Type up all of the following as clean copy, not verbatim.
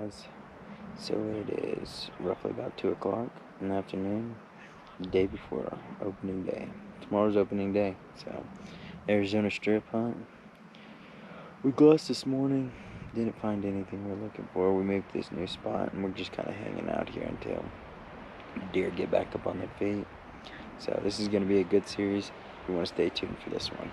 guys. So it is roughly about 2 o'clock in the afternoon, the day before opening day. Tomorrow's opening day, so Arizona strip hunt. We glassed this morning, didn't find anything we're looking for. We moved to this new spot and we're just kind of hanging out here until deer get back up on their feet. So this is going to be a good series. You want to stay tuned for this one.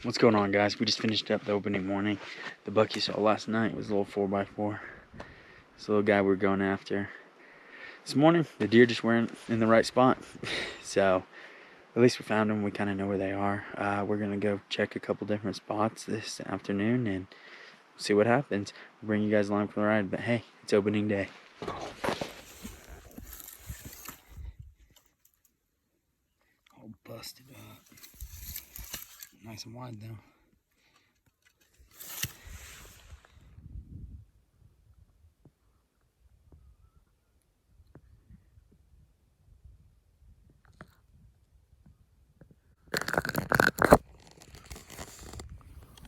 What's going on, guys? We just finished up the opening morning. The buck you saw last night was a little 4x4. This little guy we're going after. This morning, the deer just weren't in the right spot. So, at least we found them. We kind of know where they are. We're going to go check a couple different spots this afternoon and see what happens. We'll bring you guys along for the ride. But hey, it's opening day. All busted up. Nice and wide though.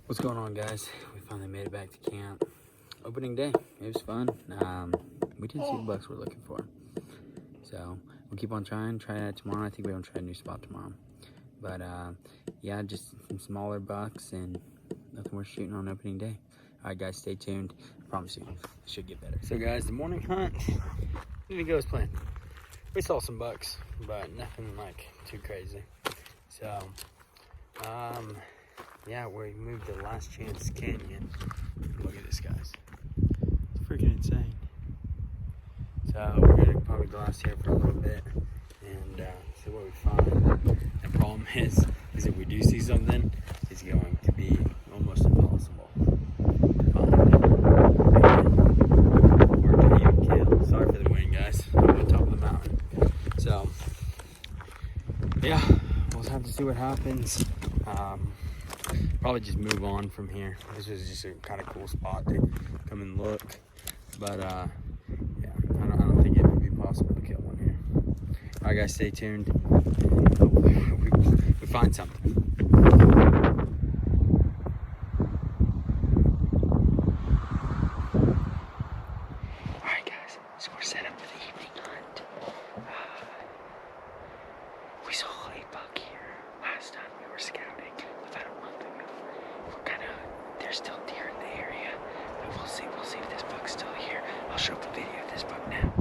What's going on, guys? We finally made it back to camp. Opening day. It was fun. We didn't see the bucks we're looking for. So we'll keep on trying. Try that tomorrow. I think we're gonna try a new spot tomorrow. But yeah, just some smaller bucks and nothing worth shooting on opening day. Alright guys, stay tuned. I promise you, it should get better. So guys, the morning hunt didn't go as planned. We saw some bucks, but nothing like too crazy. So yeah, we moved to Last Chance Canyon. Look at this, guys. It's freaking insane. So we're gonna probably glass here for a little bit and see what we find. The problem is if we do see something, it's going to be almost impossible to find. Or to even kill. Sorry for the wind, guys. I'm on top of the mountain. So yeah, we'll have to see what happens. Probably just move on from here. This was just a kind of cool spot to come and look. But yeah, I don't think it would be possible to kill one here. Alright guys, stay tuned. Hopefully we find something. Alright guys, so we're set up for the evening hunt. We saw a buck here last time we were scouting about a month ago. There's still deer in the area, but we'll see if this buck's still here. I'll show the video of this buck now.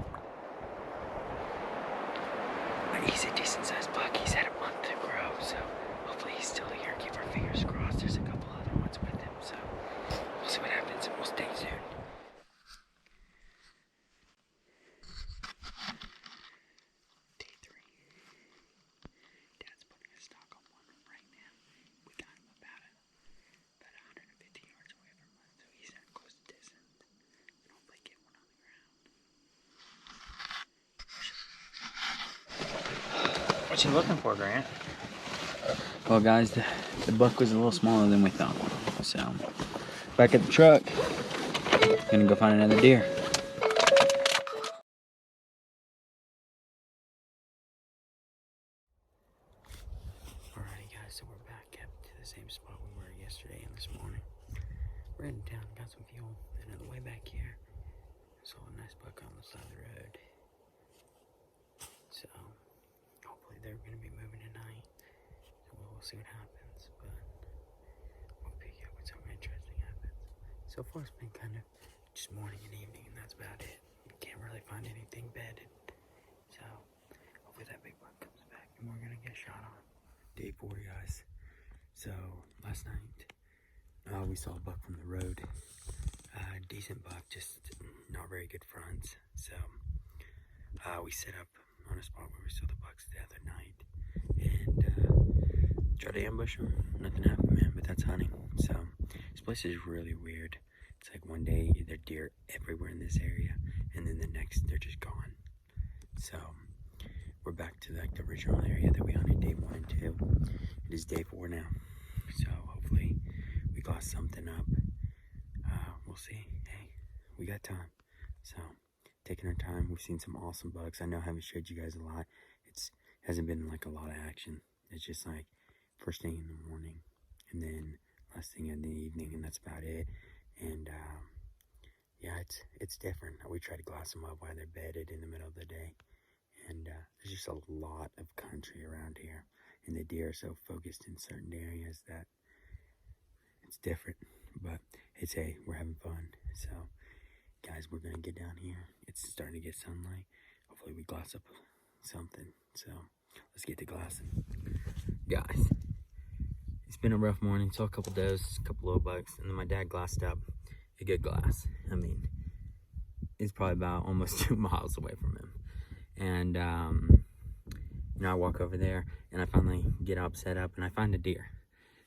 But he's a decent sized buck. He's had a month to grow, so hopefully he's still here. Keep our fingers crossed. There's a couple other ones with him, so we'll see what happens and we'll stay tuned. Day 3. Dad's putting a stock on one right now. We got him about 150 yards away from us, so he's at close distance. And hopefully get one on the ground. What you looking for, Grant? Well, guys, the buck was a little smaller than we thought. So, back at the truck, gonna go find another deer. Alrighty, guys, so we're back up to the same spot we were yesterday and this morning. We're heading down, got some fuel, and on the way back here, saw a nice buck on the side of the road. So, hopefully they're going to be moving tonight. So we'll see what happens, but we'll pick you up when something interesting happens. So far it's been kind of just morning and evening, and that's about it. You can't really find anything bedded. So, hopefully that big buck comes back and we're going to get shot on. Day 4, guys. So, last night, we saw a buck from the road. Decent buck, just not very good fronts. So, we set up on a spot where we saw the bucks the other night, and tried to ambush them. Nothing happened, man, but that's hunting. So this place is really weird. It's like one day there are deer everywhere in this area, and then the next they're just gone. So we're back to like the original area that we hunted day 1 and 2. It is day 4 now, so hopefully we got something up. We'll see. Hey, we got time, so taking our time. We've seen some awesome bucks. I know I haven't showed you guys a lot. Hasn't been like a lot of action. It's just like first thing in the morning, and then last thing in the evening, and that's about it. And yeah, it's different. We try to glass them up while they're bedded in the middle of the day. And there's just a lot of country around here, and the deer are so focused in certain areas that it's different. But it's, hey, we're having fun. So guys, we're gonna get down here. It's starting to get sunlight. Hopefully we glass up something. So let's get to glassing. Guys, it's been a rough morning. Saw a couple does, a couple little bucks, and then my dad glassed up a good glass. I mean, it's probably about almost 2 miles away from him. And you know, I walk over there and I finally get up, set up, and I find a deer.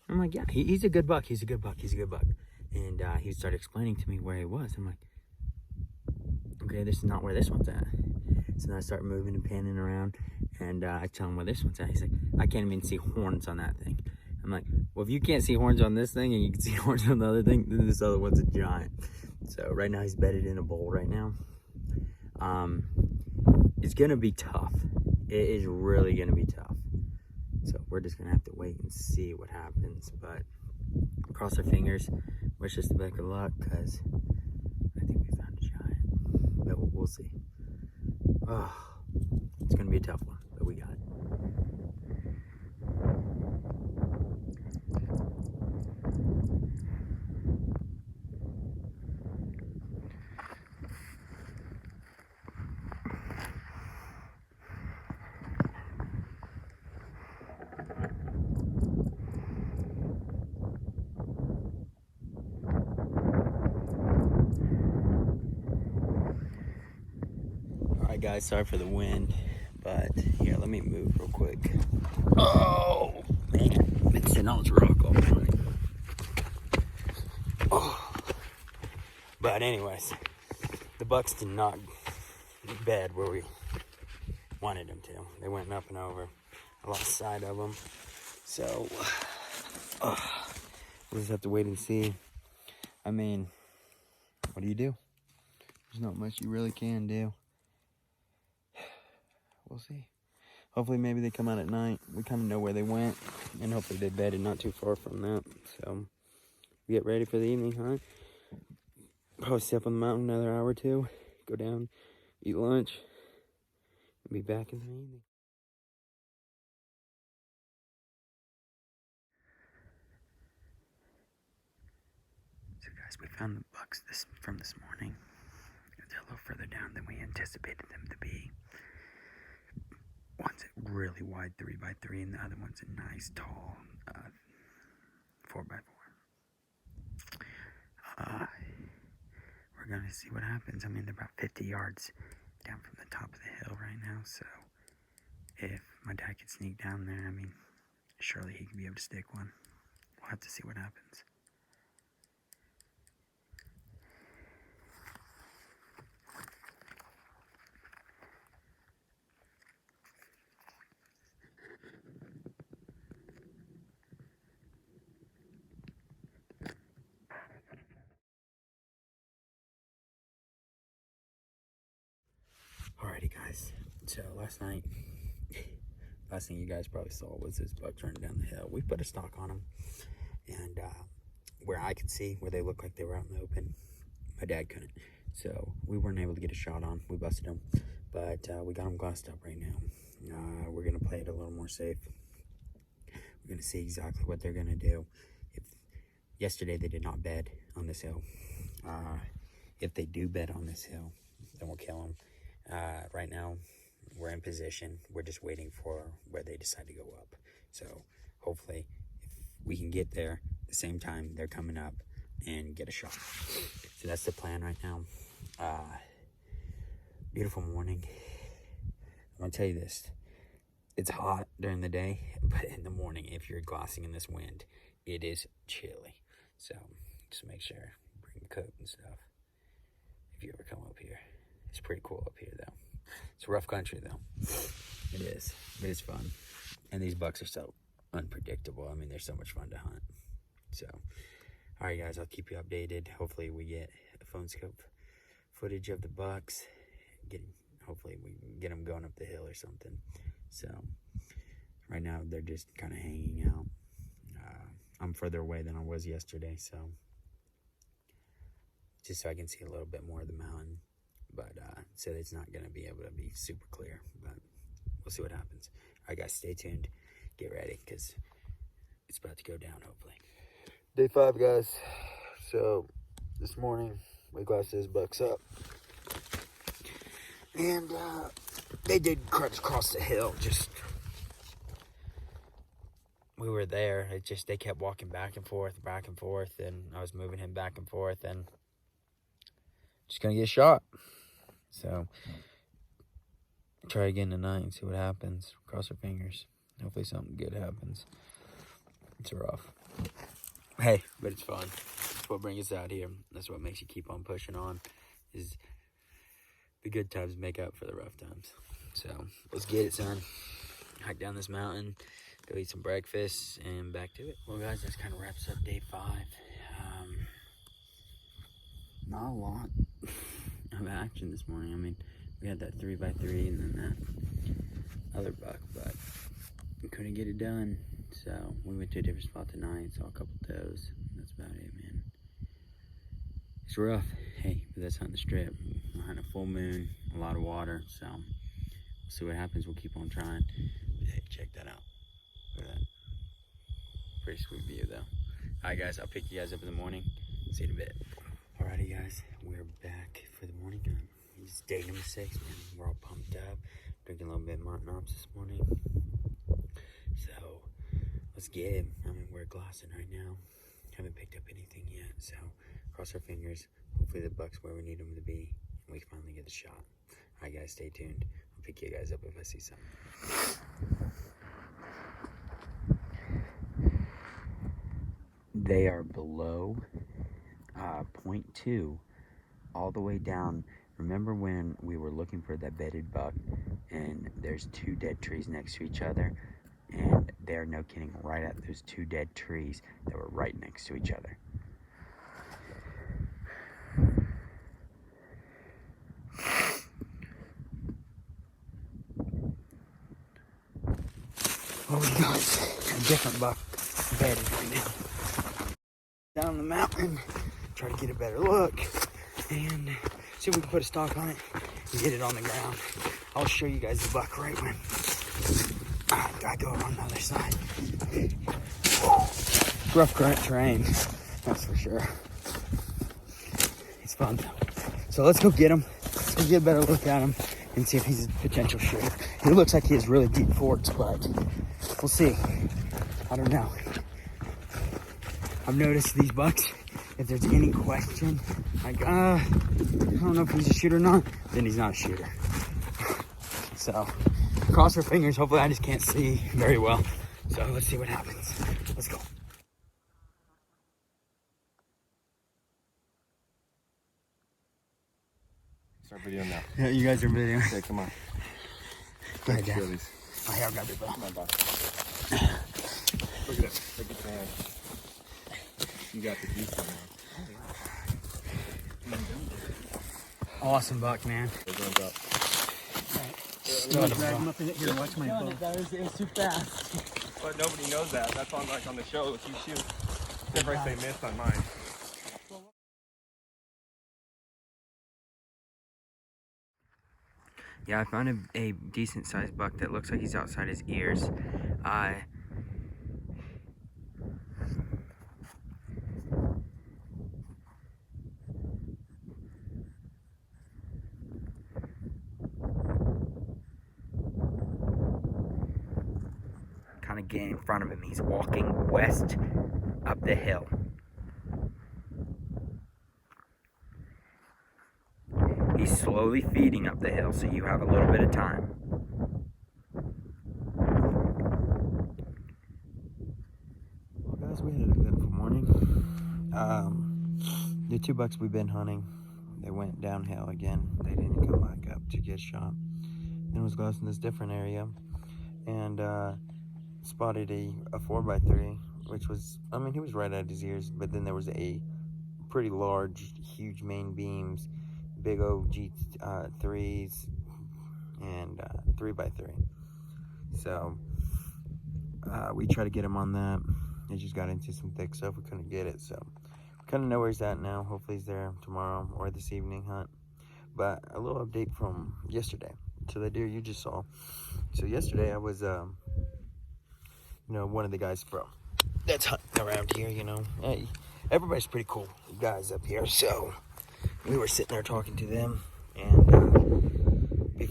I'm like, yeah, he's a good buck. He's a good buck. He's a good buck. And he started explaining to me where he was. I'm like, okay, this is not where this one's at. So then I start moving and panning around, and I tell him where this one's at. He's like, I can't even see horns on that thing. I'm like, well, if you can't see horns on this thing and you can see horns on the other thing, then this other one's a giant. So right now he's bedded in a bowl right now. It's gonna be tough. It is really gonna be tough. So we're just gonna have to wait and see what happens. But cross our fingers, wish us the best of luck, because I think we found a giant. But we'll see. Oh, it's gonna be a tough one, but we got it. Alright guys, sorry for the wind, but here, let me move real quick. Oh man, I've been sitting on this rock all morning. Oh. But anyways, the bucks did not bed where we wanted them to. They went up and over. I lost sight of them. So we'll just have to wait and see. I mean, what do you do? There's not much you really can do. We'll see. Hopefully maybe they come out at night. We kind of know where they went, and hopefully they bedded not too far from that. So we get ready for the evening hunt. Probably stay up on the mountain another hour or 2, go down, eat lunch, and be back in the evening. So guys, we found the bucks from this morning. They're a little further down than we anticipated them to be. One's a really wide 3x3, and the other one's a nice tall 4x4. We're gonna see what happens. I mean, they're about 50 yards down from the top of the hill right now, so if my dad could sneak down there, I mean, surely he could be able to stick one. We'll have to see what happens. Alrighty guys, so last night, last thing you guys probably saw was this buck running down the hill. We put a stalk on him, and where I could see, where they looked like they were out in the open, my dad couldn't. So we weren't able to get a shot on. We busted him, but we got him glassed up right now. We're gonna play it a little more safe. We're gonna see exactly what they're gonna do. Yesterday they did not bed on this hill. If they do bed on this hill, then we'll kill them. Right now, we're in position. We're just waiting for where they decide to go up. So hopefully, if we can get there at the same time they're coming up and get a shot. So that's the plan right now. Beautiful morning. I'm gonna tell you this. It's hot during the day, but in the morning, if you're glassing in this wind, it is chilly. So just make sure you bring a coat and stuff if you ever come up here. It's pretty cool up here, though. It's rough country, though. It is, but it's fun. And these bucks are so unpredictable. I mean, they're so much fun to hunt. So, all right, guys, I'll keep you updated. Hopefully we get a phone scope footage of the bucks. Hopefully we can get them going up the hill or something. So right now they're just kind of hanging out. I'm further away than I was yesterday, so just so I can see a little bit more of the mountain. But so it's not going to be able to be super clear, but we'll see what happens. All right, guys, stay tuned. Get ready, because it's about to go down, hopefully. Day 5, guys. So this morning we glassed those bucks up. And they did crunch across the hill. We were there. They kept walking back and forth, and I was moving him back and forth, and just gonna get a shot. So try again tonight and see what happens. Cross our fingers. Hopefully something good happens. It's rough. Hey, but it's fun. That's what brings us out here. That's what makes you keep on pushing on. Is the good times make up for the rough times. So let's get it, son. Hike down this mountain, go eat some breakfast, and back to it. Well, guys, that kind of wraps up day 5. Not a lot of action this morning. I mean, we had that 3x3 and then that other buck, but we couldn't get it done. So we went to a different spot tonight, saw a couple toes. That's about it, man. It's rough. Hey, but that's hunting the strip. We're hunting a full moon, a lot of water, so we'll see what happens. We'll keep on trying. But hey, check that out. Look at that. Pretty sweet view, though. Alright, guys, I'll pick you guys up in the morning. See you in a bit. Alrighty, guys, we're back for the morning. It's day number 6, man. We're all pumped up. Drinking a little bit of Montanop's this morning. So, let's get it. I mean, we're glassing right now. Haven't picked up anything yet, so cross our fingers. Hopefully the buck's where we need them to be, and we can finally get the shot. Alright, guys, stay tuned. I'll pick you guys up if I see something. They are below 0.2 all the way down. Remember when we were looking for that bedded buck and there's 2 dead trees next to each other, and they're, no kidding, right at those 2 dead trees that were right next to each other. Oh, we got a different buck bedded right now. Down the mountain, try to get a better look, and see if we can put a stalk on it and get it on the ground. I'll show you guys the buck right when I go on the other side. Rough current terrain, that's for sure. It's fun though. So let's go get him. Let's go get a better look at him and see if he's a potential shooter. He looks like he has really deep forks, but we'll see. I don't know. I've noticed these bucks, if there's any question, like, I don't know if he's a shooter or not, then he's not a shooter. So, cross our fingers. Hopefully I just can't see very well. So let's see what happens. Let's go. Start videoing now. Yeah, you guys are videoing. Okay, come on. Go ahead, Dad. My hair got it, bro. My bad. Look at that. Look at that. You got the juice on there. Awesome buck, man. It runs up. Drag him up in it here. Watch my bow. It was too fast. But nobody knows that. That's on like on the show. If you shoot, except if they missed on mine. Yeah, I found a decent sized buck that looks like he's outside his ears. Kind of getting in front of him. He's walking west up the hill. He's slowly feeding up the hill, so you have a little bit of time. we had an eventful morning. The 2 bucks we've been hunting, they went downhill again. They didn't come back up to get shot. Then was lost in this different area and spotted a 4x3, which was, I mean, he was right at his ears, but then there was a pretty large, huge main beams, big old G3s, and 3x3. So we tried to get him on that. He just got into some thick stuff. We couldn't get it, so we kind of know where he's at now. Hopefully he's there tomorrow or this evening hunt. But a little update from yesterday. So the deer you just saw. So yesterday I was, one of the guys from that's hunting around here. Hey, everybody's pretty cool guys up here. So we were sitting there talking to them, and they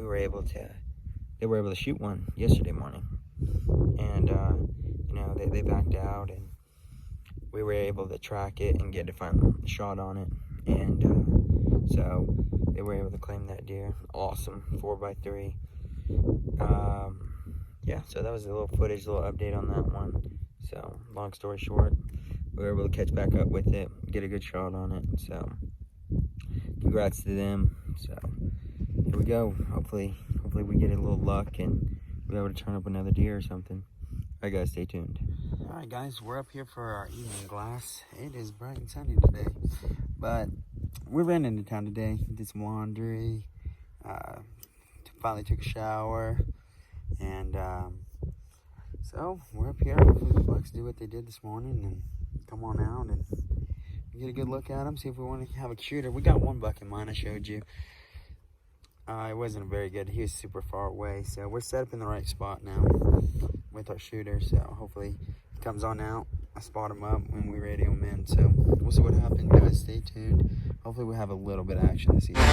were able to shoot one yesterday morning, and they backed out, and we were able to track it and get a final shot on it, and so they were able to claim that deer. Awesome 4x3. Yeah, so that was a little footage, a little update on that one. So long story short, we were able to catch back up with it, get a good shot on it. So congrats to them. So here we go. Hopefully we get a little luck and we're able to turn up another deer or something. Alright guys, stay tuned. Alright guys, we're up here for our evening glass. It is bright and sunny today, but we ran into town today, did some laundry, finally took a shower, and so we're up here. Hopefully the bucks do what they did this morning and come on out and get a good look at them, see if we want to have a shooter. We got one buck in mind I showed you. It wasn't very good. He was super far away, so we're set up in the right spot now with our shooter. So hopefully he comes on out. I spot him up when we radio him in. So we'll see what happens, guys. Stay tuned. Hopefully we'll have a little bit of action this evening.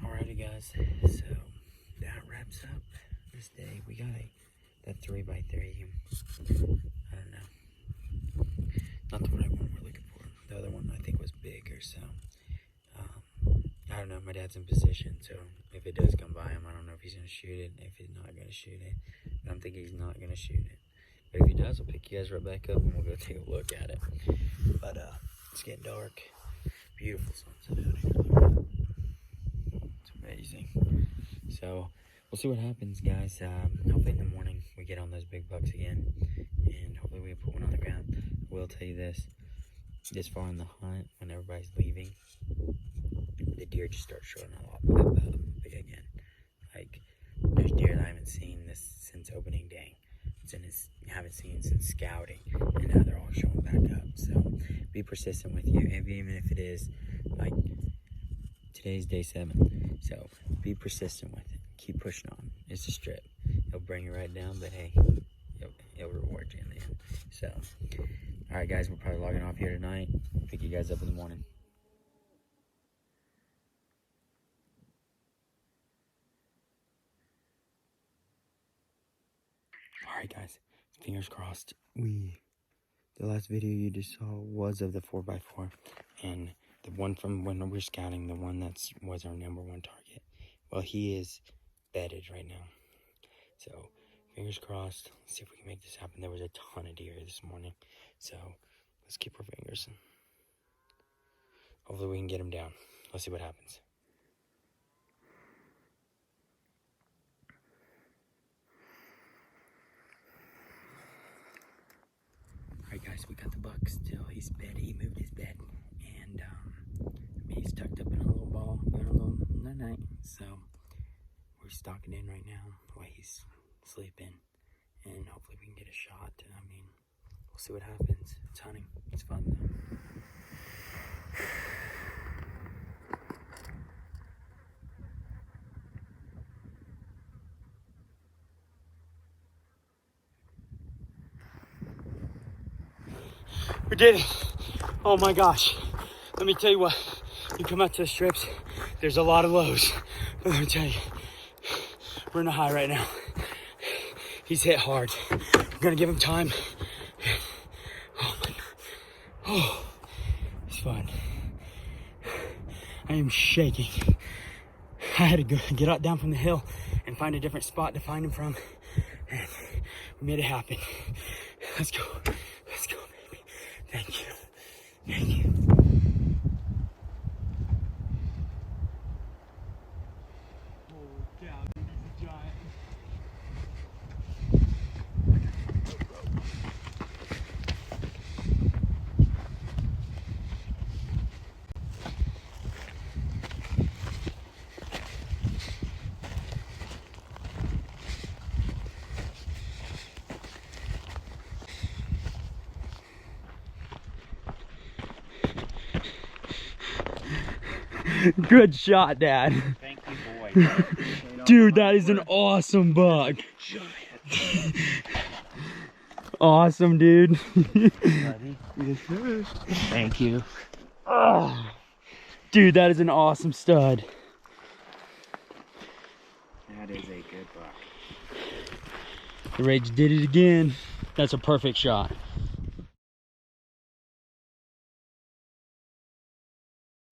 Alrighty guys, so that wraps up this day. We got that 3x3. I don't know, not the right one we're looking for. The other one I think was bigger, so I don't know. My dad's in position, so if it does come by him, I don't know if he's gonna shoot it, if he's not gonna shoot it. But I'm thinking he's not gonna shoot it, but if he does, I'll pick you guys right back up and we'll go take a look at it. But it's getting dark. Beautiful sunset out here. Amazing. So we'll see what happens, guys. Hopefully in the morning we get on those big bucks again, and hopefully we put one on the ground. I will tell you this far in the hunt, when everybody's leaving, the deer just start showing up big again. Like, there's deer that I haven't seen this since opening day, haven't seen since scouting, and now they're all showing back up. So be persistent with you, even if it is like today's day 7. So be persistent with it. Keep pushing on. It's a strip. It'll bring you right down, but hey, it'll reward you in the end. So, all right, guys, we're probably logging off here tonight. Pick you guys up in the morning. All right, guys, fingers crossed. The last video you just saw was of the 4x4, and the one from when we're scouting, the one that was our #1 target. Well, he is bedded right now. So, fingers crossed. Let's see if we can make this happen. There was a ton of deer this morning. So, let's keep our fingers. Hopefully we can get him down. Let's see what happens. Alright guys, we got the buck still. He's bedded. He moved his bed. And tucked up in a little ball, doing a little night. So we're stalking in right now while he's sleeping, and hopefully we can get a shot. I mean, we'll see what happens. It's hunting. It's fun though. We did it. Oh my gosh. Let me tell you what, you come out to the strips, there's a lot of lows. But let me tell you, we're in a high right now. He's hit hard. I'm gonna give him time. Oh my God. Oh, it's fun. I am shaking. I had to go get out down from the hill and find a different spot to find him from. And we made it happen. Let's go. Let's go, baby. Thank you. Thank you. Holy cow, dude, he's a giant. Good shot, Dad. Thank you, boy. Dude, that is an awesome buck. Awesome, dude. Thank you. Oh, dude, that is an awesome stud. That is a good buck. The Rage did it again. That's a perfect shot.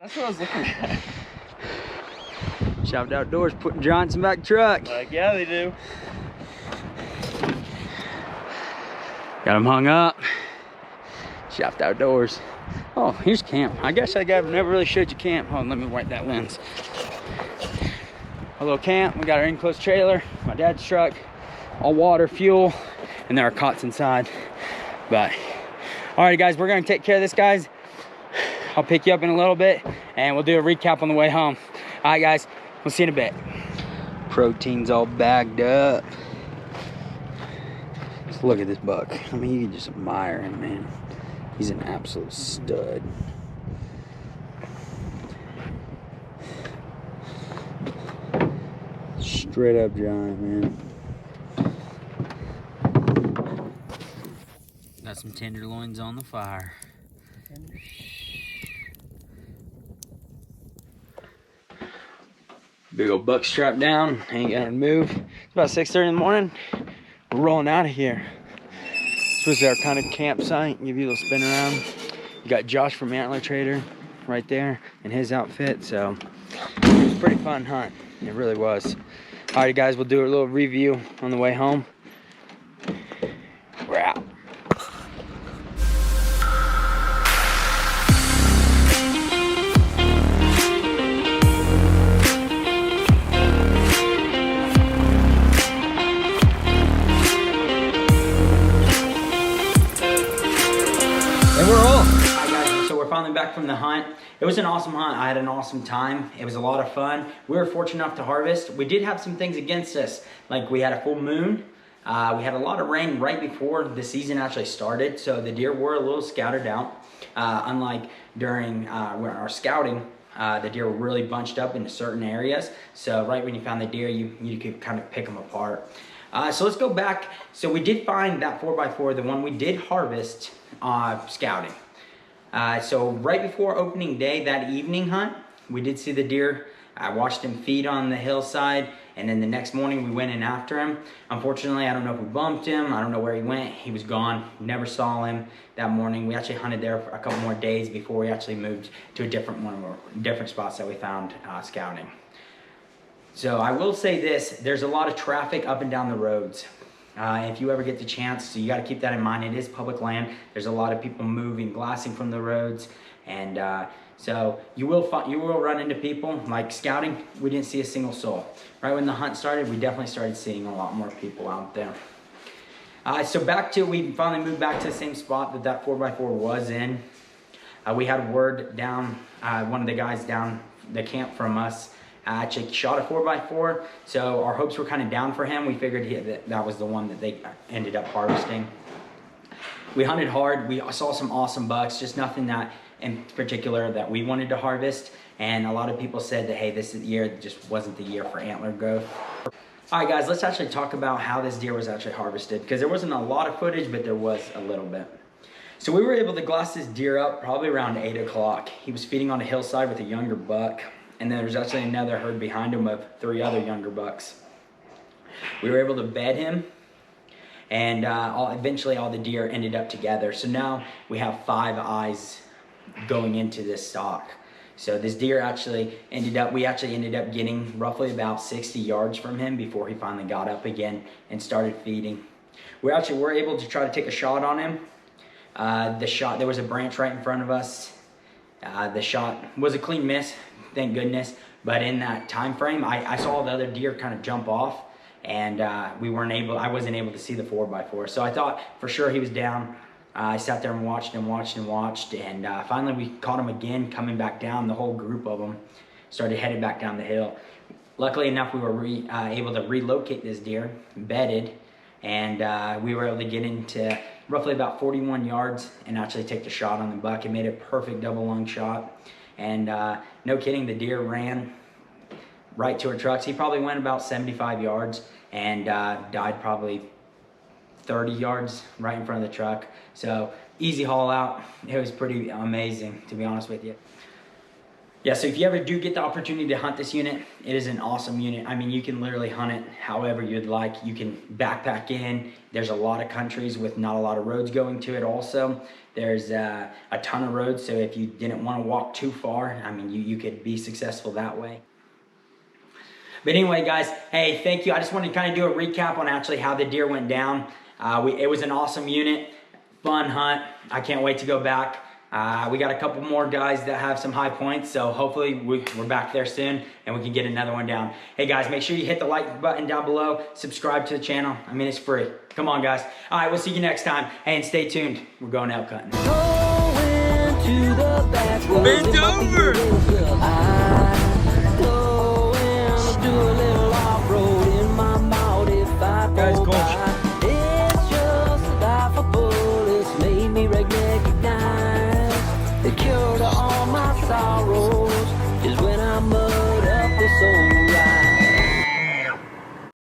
That's what I was looking at. Shout Outdoors putting Johnson back truck. Like, yeah, they do. Got him hung up. Shout Outdoors. Oh, here's camp. I guess I've never really showed you camp. Hold on, let me wipe that lens. A little camp. We got our enclosed trailer, my dad's truck, all water, fuel, and there are cots inside. But, all right, guys, we're gonna take care of this, guys. I'll pick you up in a little bit and we'll do a recap on the way home. All right, guys, we'll see you in a bit. Protein's all bagged up. Just look at this buck. I mean, you can just admire him, man. He's an absolute stud. Straight up giant, man. Got some tenderloins on the fire. Big old buck strapped down, ain't gonna move. It's about 6:30 in the morning. We're rolling out of here. This was our kind of campsite. Give you a little spin around. You got Josh from Antler Trader right there in his outfit. So it was a pretty fun hunt. It really was. Alrighty, guys, we'll do a little review on the way home. We're out. Finally back from the hunt. It was an awesome hunt. I had an awesome time. It was a lot of fun. We were fortunate enough to harvest. We did have some things against us. Like we had a full moon. We had a lot of rain right before the season actually started. So the deer were a little scattered out. Unlike during our scouting, the deer were really bunched up into certain areas. So right when you found the deer, you could kind of pick them apart. So let's go back. So we did find that 4x4, the one we did harvest scouting. So right before opening day, that evening hunt, we did see the deer. I watched him feed on the hillside, and then the next morning we went in after him. Unfortunately, I don't know if we bumped him. I don't know where he went. He was gone. Never saw him that morning. We actually hunted there for a couple more days before we actually moved to a different spots that we found scouting. So I will say this, there's a lot of traffic up and down the roads. If you ever get the chance, so you got to keep that in mind. It is public land. There's a lot of people moving, glassing from the roads, and so you will run into people. Like scouting, we didn't see a single soul. Right when the hunt started, we definitely started seeing a lot more people out there. So we finally moved back to the same spot that 4x4 was in. We had word down, one of the guys down the camp from us actually shot a 4x4, so our hopes were kind of down for him. We figured that was the one that they ended up harvesting. We hunted hard. We saw some awesome bucks, just nothing that in particular that we wanted to harvest. And a lot of people said that, hey, this year just wasn't the year for antler growth. All right, guys, let's actually talk about how this deer was actually harvested, because there wasn't a lot of footage, but there was a little bit. So we were able to glass this deer up probably around 8 o'clock. He was feeding on a hillside with a younger buck, and then there's actually another herd behind him of 3 other younger bucks. We were able to bed him, and eventually all the deer ended up together. So now we have 5 eyes going into this stock. So this deer actually we actually ended up getting roughly about 60 yards from him before he finally got up again and started feeding. We actually were able to try to take a shot on him. There was a branch right in front of us. The shot was a clean miss, thank goodness. But in that time frame, I saw the other deer kind of jump off, and I wasn't able to see the 4x4. So I thought for sure he was down. I sat there and watched, and finally we caught him again coming back down. The whole group of them started headed back down the hill. Luckily enough, we were able to relocate this deer, bedded, and we were able to get into roughly about 41 yards and actually take the shot on the buck. It made a perfect double lung shot, and no kidding, the deer ran right to our trucks. He probably went about 75 yards and died probably 30 yards right in front of the truck. So easy haul out. It was pretty amazing, to be honest with you. Yeah, so if you ever do get the opportunity to hunt this unit, it is an awesome unit. I mean, you can literally hunt it however you'd like. You can backpack in. There's a lot of countries with not a lot of roads going to it also. There's a ton of roads, so if you didn't want to walk too far, I mean, you could be successful that way. But anyway, guys, hey, thank you. I just wanted to kind of do a recap on actually how the deer went down. It was an awesome unit, fun hunt. I can't wait to go back. We got a couple more guys that have some high points, so hopefully we're back there soon and we can get another one down. Hey guys, make sure you hit the like button down below, subscribe to the channel. I mean, it's free. Come on, guys. All right, we'll see you next time. Hey, and stay tuned. We're going elk hunting. Bend over!